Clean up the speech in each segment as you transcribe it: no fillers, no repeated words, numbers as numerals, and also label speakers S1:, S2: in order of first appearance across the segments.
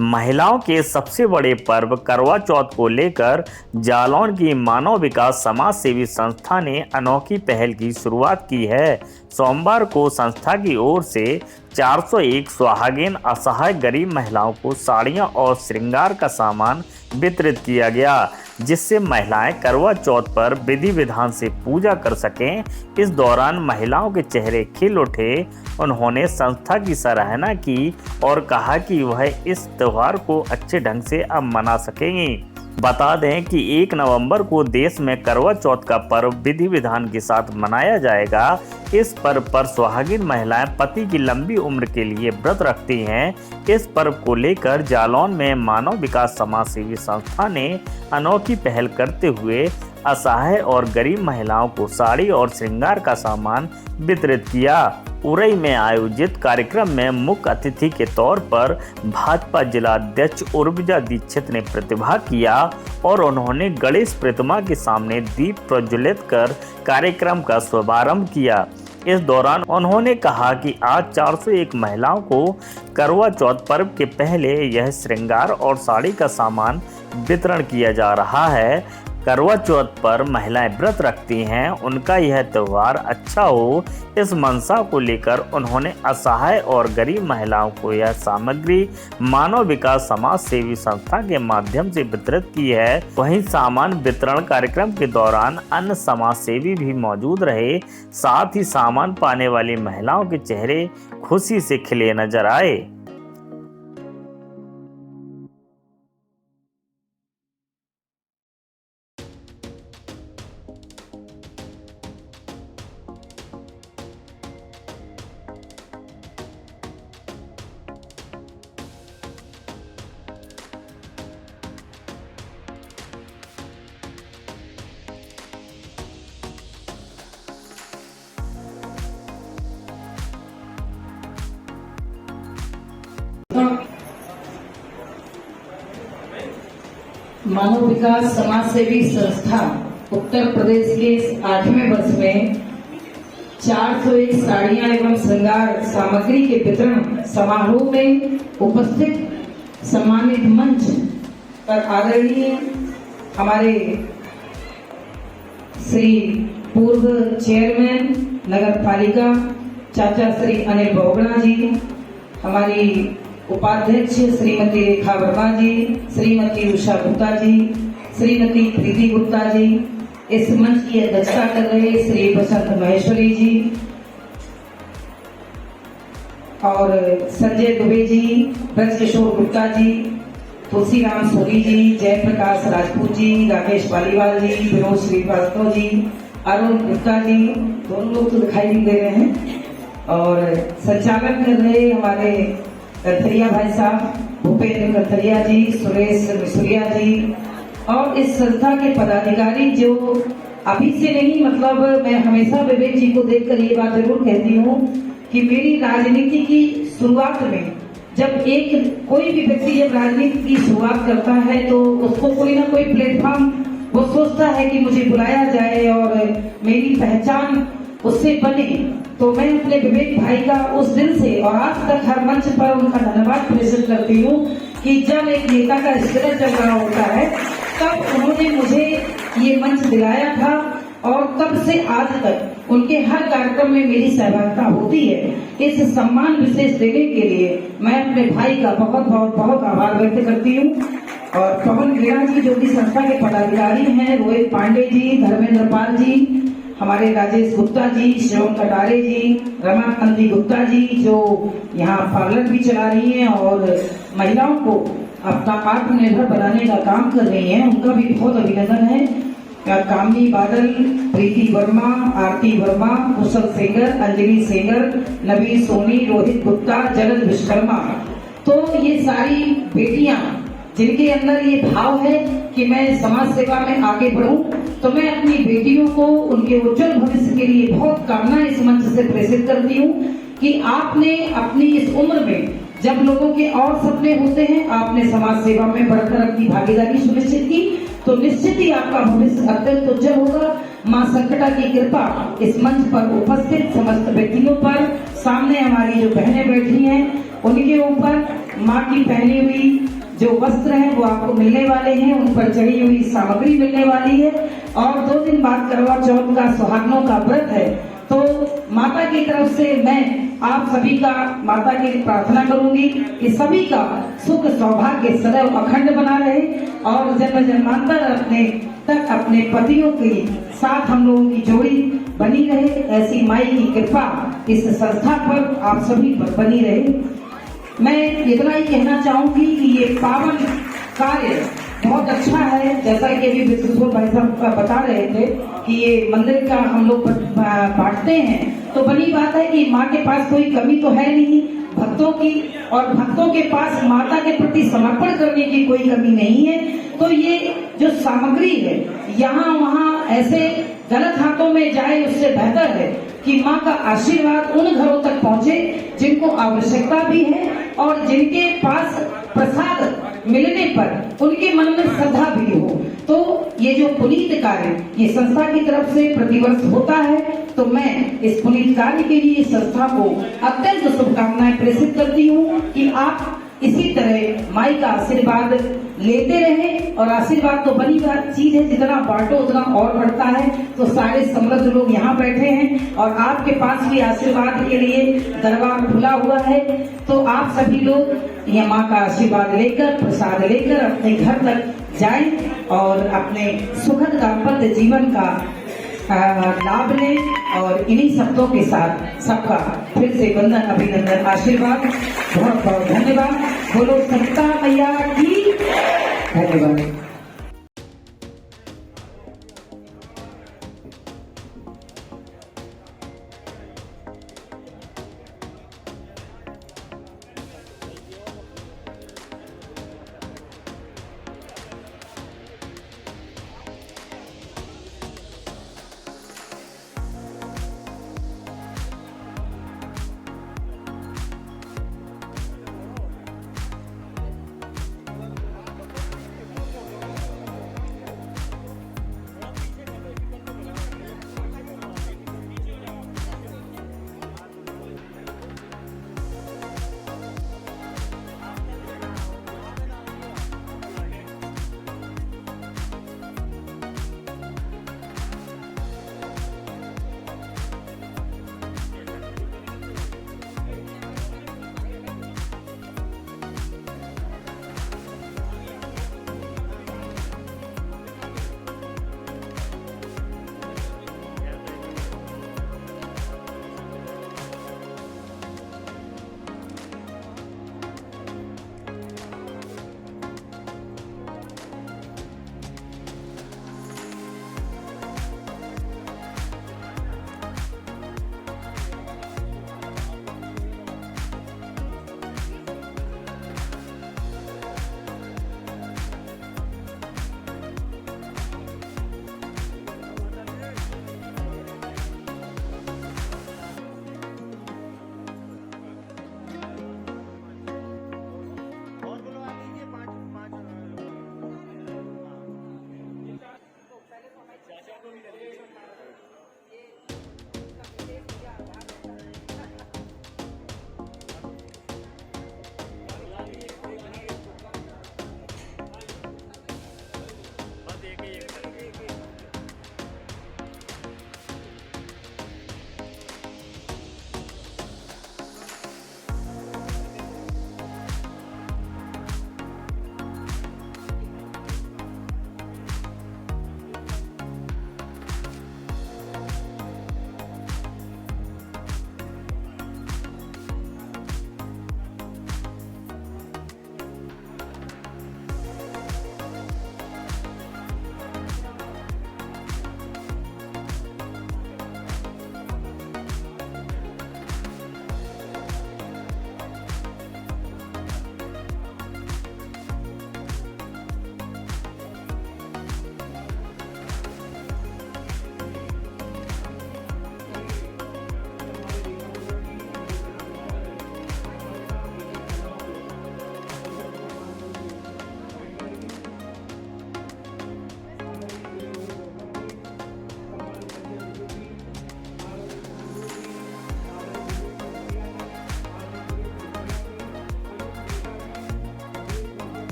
S1: महिलाओं के सबसे बड़े पर्व करवा चौथ को लेकर जालौन की मानव विकास समाज सेवी संस्था ने अनोखी पहल की शुरुआत की है। सोमवार को संस्था की ओर से 401 सुहागिन असहाय गरीब महिलाओं को साड़ियां और श्रृंगार का सामान वितरित किया गया, जिससे महिलाएं करवा चौथ पर विधि विधान से पूजा कर सकें। इस दौरान महिलाओं के चेहरे खिल उठे। उन्होंने संस्था की सराहना की और कहा कि वह इस त्योहार को अच्छे ढंग से अब मना सकेंगी। बता दें कि 1 नवंबर को देश में करवा चौथ का पर्व विधि विधान के साथ मनाया जाएगा। इस पर्व पर सुहागिन महिलाएं पति की लंबी उम्र के लिए व्रत रखती हैं। इस पर्व को लेकर जालौन में मानव विकास समाज सेवी संस्था ने अनोखी पहल करते हुए असहाय और गरीब महिलाओं को साड़ी और श्रृंगार का सामान वितरित किया। उरई में आयोजित कार्यक्रम में मुख्य अतिथि के तौर पर भाजपा जिला अध्यक्ष उर्विजा दीक्षित ने प्रतिभाग किया और उन्होंने गणेश प्रतिमा के सामने दीप प्रज्वलित कर कार्यक्रम का शुभारंभ किया। इस दौरान उन्होंने कहा कि आज 401 महिलाओं को करवा चौथ पर्व के पहले यह श्रृंगार और साड़ी का सामान वितरण किया जा रहा है। करवा चौथ पर महिलाएं व्रत रखती हैं, उनका यह त्यौहार अच्छा हो, इस मंशा को लेकर उन्होंने असहाय और गरीब महिलाओं को यह सामग्री मानव विकास समाज सेवी संस्था के माध्यम से वितरित की है। वहीं सामान वितरण कार्यक्रम के दौरान अन्य समाज सेवी भी मौजूद रहे। साथ ही सामान पाने वाली महिलाओं के चेहरे खुशी से खिले नजर आए।
S2: मानव विकास समाज सेवी संस्था उत्तर प्रदेश के 8वें वर्ष में 401 साड़ियां एवं श्रृंगार सामग्री के वितरण समारोह में उपस्थित सम्मानित मंच पर आदरणीय हमारे श्री पूर्व चेयरमैन नगर पालिका चाचा श्री अनिल बोगड़ा जी, हमारी उपाध्यक्ष श्रीमती रेखा वर्मा जी, श्रीमती उषा गुप्ता जी, श्रीमती प्रीति गुप्ता जी, इस मंच की अध्यक्षता कर रहे श्री बसंत महेश्वरी जी और संजय दुबे जी, ब्रजकिशोर गुप्ता जी, तुलसीराम सोनी जी, जयप्रकाश राजपूत जी, राकेश पालीवाल जी, विनोद श्रीवास्तव जी, अरुण गुप्ता जी, दोनों लोग तो दिखाई नहीं दे रहे हैं, और संचालन कर रहे हमारे करथरिया भाई साहब, भूपेंद्र करथरिया जी, सुरेश मिसुरिया जी, और इस संस्था के पदाधिकारी जो अभी से नहीं, मतलब मैं हमेशा विवेक जी को देखकर ये बात जरूर कहती हूँ कि मेरी राजनीति की शुरुआत में जब कोई भी व्यक्ति जब राजनीति की शुरुआत करता है तो उसको कोई ना कोई प्लेटफॉर्म वो सोचता है कि मुझे बुलाया जाए और मेरी पहचान उससे बने। तो मैं अपने विवेक भाई का उस दिन से और आज तक हर मंच पर उनका धन्यवाद प्रेषित करती हूँ कि जब एक नेता का स्थिर चल रहा होता है तब उन्होंने मुझे ये मंच दिलाया था और तब से आज तक उनके हर कार्यक्रम में मेरी सहभागिता होती है। इस सम्मान विशेष देने के लिए मैं अपने भाई का बहुत बहुत बहुत आभार व्यक्त करती हूँ। और पवन मीणा जी जो कि संस्था के पदाधिकारी हैं, रोहित पांडे जी, धर्मेंद्र पाल जी, हमारे राजेश गुप्ता जी, शिवम कटारे जी, रमाकांति गुप्ता जी जो यहाँ पार्लर भी चला रही हैं और महिलाओं को अपना आत्मनिर्भर बनाने का काम कर रही हैं, उनका भी बहुत अभिनंदन है। कामनी बादल, प्रीति वर्मा, आरती वर्मा, कुशल सेंगर, अंजलि सेंगर, नबी सोनी, रोहित गुप्ता, जलद विश्वकर्मा, तो ये सारी बेटियां जिनके अंदर ये भाव है कि मैं समाज सेवा में आगे बढ़ूं, तो मैं अपनी बेटियों को उनके उज्जवल भविष्य के लिए बहुत कामना इस मंच से प्रेषित करती हूँ कि आपने अपनी इस उम्र में जब लोगों के और सपने होते हैं, आपने समाज सेवा में बढ़कर अपनी भागीदारी सुनिश्चित की, तो निश्चित ही आपका भविष्य अत्यंत उज्जवल होगा। माँ संकटा की कृपा इस मंच पर उपस्थित समस्त व्यक्तियों पर, सामने हमारी जो बहनें बैठी हैं उनके ऊपर माँ की पहनी हुई जो वस्त्र हैं वो आपको मिलने वाले हैं, उन पर चढ़ी हुई सामग्री मिलने वाली है। और 2 दिन बाद करवा चौथ का सुहागनों का व्रत है, तो माता की तरफ से मैं आप सभी का माता की प्रार्थना करूंगी कि सभी का सुख सौभाग्य सदैव अखंड बना रहे और जन्म जन्मांतर अपने पतियों के साथ हम लोगों की जोड़ी बनी रहे। ऐसी माई की कृपा इस संस्था पर आप सभी पर बनी रहे। मैं इतना ही कहना चाहूंगी कि ये पावन कार्य बहुत अच्छा है। जैसा कि अभी बिस्कुट भाई साहब बता रहे थे कि ये मंदिर का हम लोग बांटते हैं, तो बड़ी बात है कि माँ के पास कोई कमी तो है नहीं भक्तों की, और भक्तों के पास माता के प्रति समर्पण करने की कोई कमी नहीं है। तो ये जो सामग्री है यहाँ वहाँ ऐसे गलत हाथों में जाए, उससे बेहतर है कि माँ का आशीर्वाद उन घरों तक पहुँचे जिनको आवश्यकता भी है और जिनके पास प्रसाद मिलने पर उनके मन में श्रद्धा भी हो। तो ये जो पुनीत कार्य ये संस्था की तरफ से प्रतिवर्ष होता है, तो मैं इस पुनीत कार्य के लिए संस्था को अत्यंत शुभकामनाएं प्रेषित करती हूँ कि आप इसी तरह माई का आशीर्वाद लेते रहें। और आशीर्वाद तो बड़ी बात चीज है, जितना बांटो उतना और बढ़ता है। तो सारे समृद्ध लोग यहाँ बैठे हैं और आपके पास भी आशीर्वाद के लिए दरबार खुला हुआ है। तो आप सभी लोग ये माँ का आशीर्वाद लेकर प्रसाद लेकर अपने घर तक जाएं और अपने सुखद दाम्पत्य जीवन का लाभ लें। और इन्हीं शब्दों के साथ सबका फिर से वंदन अभिनंदन आशीर्वाद, बहुत बहुत धन्यवाद। बोलो सत्ता मैया की धन्यवाद।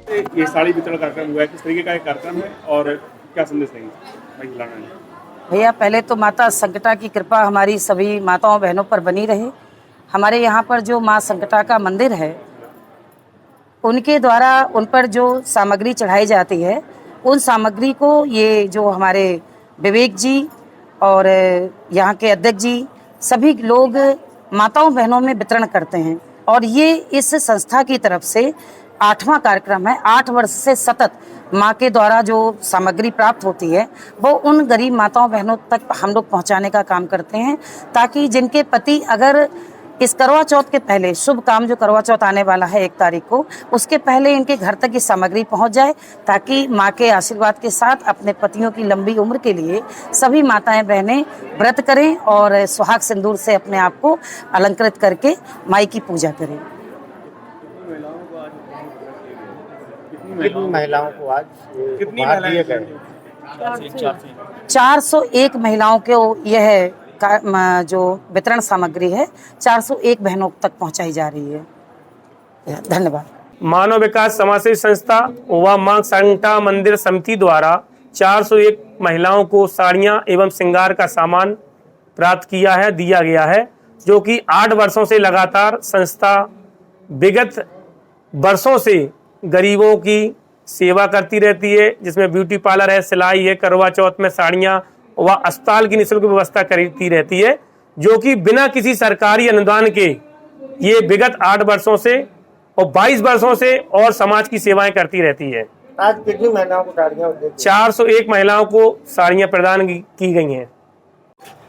S3: ये साड़ी वितरण कार्यक्रम हुआ है, किस तरीके का एक कार्यक्रम है और क्या संदेश देंगे महिलाओं ने?
S2: भैया पहले तो माता संकटा की कृपा हमारी सभी माताओं बहनों पर बनी रहे। हमारे यहाँ पर जो माँ संकटा का मंदिर है, उनके द्वारा उन पर जो सामग्री चढ़ाई जाती है, उन सामग्री को ये जो हमारे विवेक जी और यहाँ के अध्यक्ष जी सभी लोग माताओं बहनों में वितरण करते हैं। और ये इस संस्था की तरफ से 8वां कार्यक्रम है। 8 वर्ष से सतत माँ के द्वारा जो सामग्री प्राप्त होती है वो उन गरीब माताओं बहनों तक हम लोग पहुँचाने का काम करते हैं, ताकि जिनके पति अगर इस करवा चौथ के पहले, शुभ काम जो करवा चौथ आने वाला है 1 तारीख को, उसके पहले इनके घर तक ये सामग्री पहुंच जाए, ताकि माँ के आशीर्वाद के साथ अपने पतियों की लंबी उम्र के लिए सभी माताएं बहनें व्रत करें और सुहाग सिंदूर से अपने आप को अलंकृत करके माई की पूजा करें।
S4: कितनी महिलाओं को आज उपहार दिए गए?
S2: 401 महिलाओं को यह जो वितरण सामग्री है 401 बहनों तक पहुंचाई जा रही है। धन्यवाद।
S5: मानव विकास समाजसेवी संस्था व मां संकटा मंदिर समिति द्वारा 401 महिलाओं को साड़ियां एवं श्रृंगार का सामान प्राप्त दिया गया है, जो कि 8 वर्षों से लगातार संस्था विगत वर्षों से गरीबों की सेवा करती रहती है, जिसमें ब्यूटी पार्लर है, सिलाई है, करवा चौथ में साड़ियां व अस्पताल की निःशुल्क व्यवस्था करती रहती है, जो कि बिना किसी सरकारी अनुदान के ये विगत 8 वर्षों से और 22 वर्षों से और समाज की सेवाएं करती रहती है।
S4: आज कितनी महिलाओं को साड़ियाँ?
S5: 401 महिलाओं को साड़ियां प्रदान की गई हैं।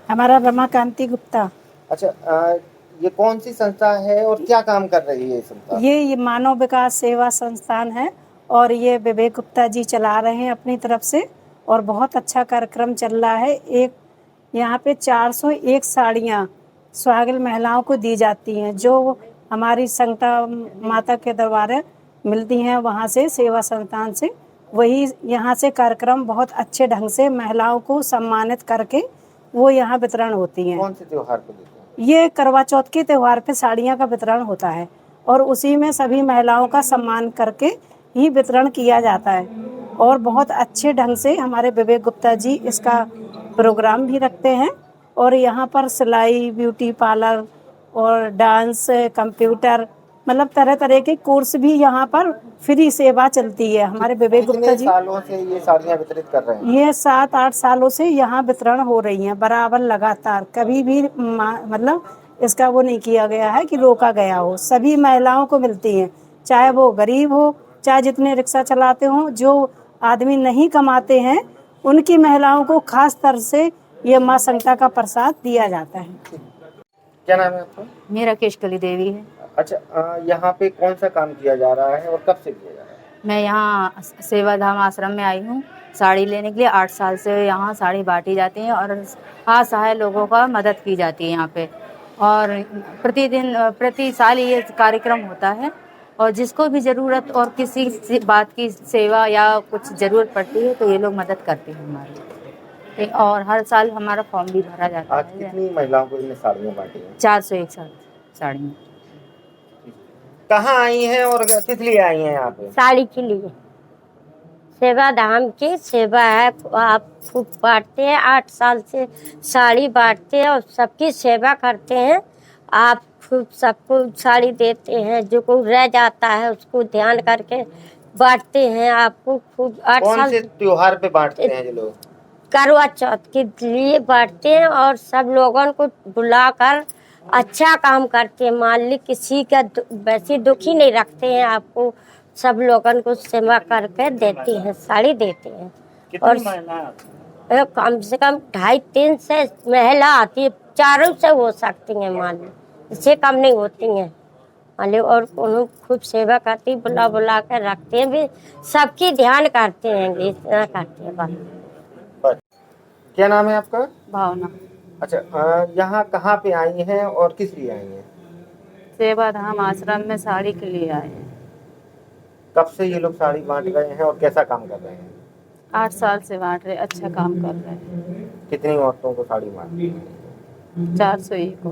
S6: हमारा रमाकांति गुप्ता।
S4: अच्छा, ये कौन सी संस्था है और क्या काम कर रही है ये संस्था?
S6: ये मानव विकास सेवा संस्थान है और ये विवेक गुप्ता जी चला रहे हैं अपनी तरफ से, और बहुत अच्छा कार्यक्रम चल रहा है। एक यहाँ पे 401 साड़ियाँ सुहागिन महिलाओं को दी जाती हैं, जो हमारी संकटा माता के दरबार मिलती हैं, वहाँ से सेवा संस्थान से। वही यहाँ से कार्यक्रम बहुत अच्छे ढंग से महिलाओं को सम्मानित करके वो यहाँ वितरण होती हैं।
S4: कौन से त्योहार पे देते हैं?
S6: ये करवा चौथ के त्यौहार पे साड़ियाँ का वितरण होता है और उसी में सभी महिलाओं का सम्मान करके ही वितरण किया जाता है। और बहुत अच्छे ढंग से हमारे विवेक गुप्ता जी इसका प्रोग्राम भी रखते हैं, और यहाँ पर सिलाई, ब्यूटी पार्लर और डांस, कंप्यूटर, मतलब तरह तरह के कोर्स भी यहाँ पर फ्री सेवा चलती है। हमारे विवेक गुप्ता जी
S4: सालों से ये साड़ियाँ वितरित कर रहे हैं?
S6: ये 7-8 सालों से यहाँ वितरण हो रही हैं बराबर लगातार। कभी भी मतलब इसका वो नहीं किया गया है कि रोका गया हो। सभी महिलाओं को मिलती हैं, चाहे वो गरीब हो, चाहे जितने रिक्शा चलाते हों, जो आदमी नहीं कमाते हैं उनकी महिलाओं को खास तरह से ये माँ संकटा का प्रसाद दिया जाता है।
S4: क्या नाम है आपका?
S7: मेरा केशकली देवी है।
S4: अच्छा, यहाँ पे कौन सा काम किया जा रहा है और कब से किया जा रहा है?
S7: मैं यहाँ सेवाधाम आश्रम में आई हूँ साड़ी लेने के लिए। 8 साल से यहाँ साड़ी बांटी जाती है और असहाय लोगों का मदद की जाती है यहाँ पे। और प्रति साल ये कार्यक्रम होता है, और जिसको भी ज़रूरत और किसी बात की सेवा या कुछ ज़रूरत पड़ती है तो ये लोग मदद करते हैं हमारी। और हर साल हमारा फॉर्म भी भरा जाता है।
S4: आज कितनी महिलाओं को इनमें साड़ियाँ बांटी हैं?
S7: 401 साड़ियाँ।
S4: कहाँ आई हैं और किस लिए आई हैं यहाँ पे?
S8: साड़ी के लिए। सेवा धाम की सेवा है, आप खूब बांटते हैं। 8 साल से साड़ी बांटते हैं और सबकी सेवा करते हैं। आप खूब सबको साड़ी देते हैं, जो कोई रह जाता है उसको ध्यान करके बांटते हैं। आपको खूब 8 साल।
S4: कौन से त्योहार पे बांटते हैं ये लोग?
S8: करवा चौथ के लिए बांटते हैं और सब लोगों को बुलाकर अच्छा काम करते हैं। मान ली किसी का वैसे दुखी नहीं रखते हैं, आपको सब लोगों को सेवा करके देते हैं, साड़ी देते हैं। और कम से कम 250-3 से महिला आती है, 4 से हो सकती हैं, मान ली इससे कम नहीं होती हैं मान ली। और उन्होंने खूब सेवा करती, बुला बुला कर रखते हैं भी, सबकी ध्यान करते हैं, इतना करते हैं बस।
S4: क्या नाम है आपका?
S7: भावना।
S4: अच्छा, यहाँ कहाँ पे आई हैं और किस लिए आई हैं?
S7: सेवाधाम आश्रम में साड़ी के लिए आए हैं।
S4: कब से ये लोग साड़ी बांट रहे हैं और कैसा काम कर रहे हैं?
S7: 8 साल से बांट रहे, अच्छा काम कर रहे हैं।
S4: कितनी औरतों को साड़ी बांटी?
S7: 401 को।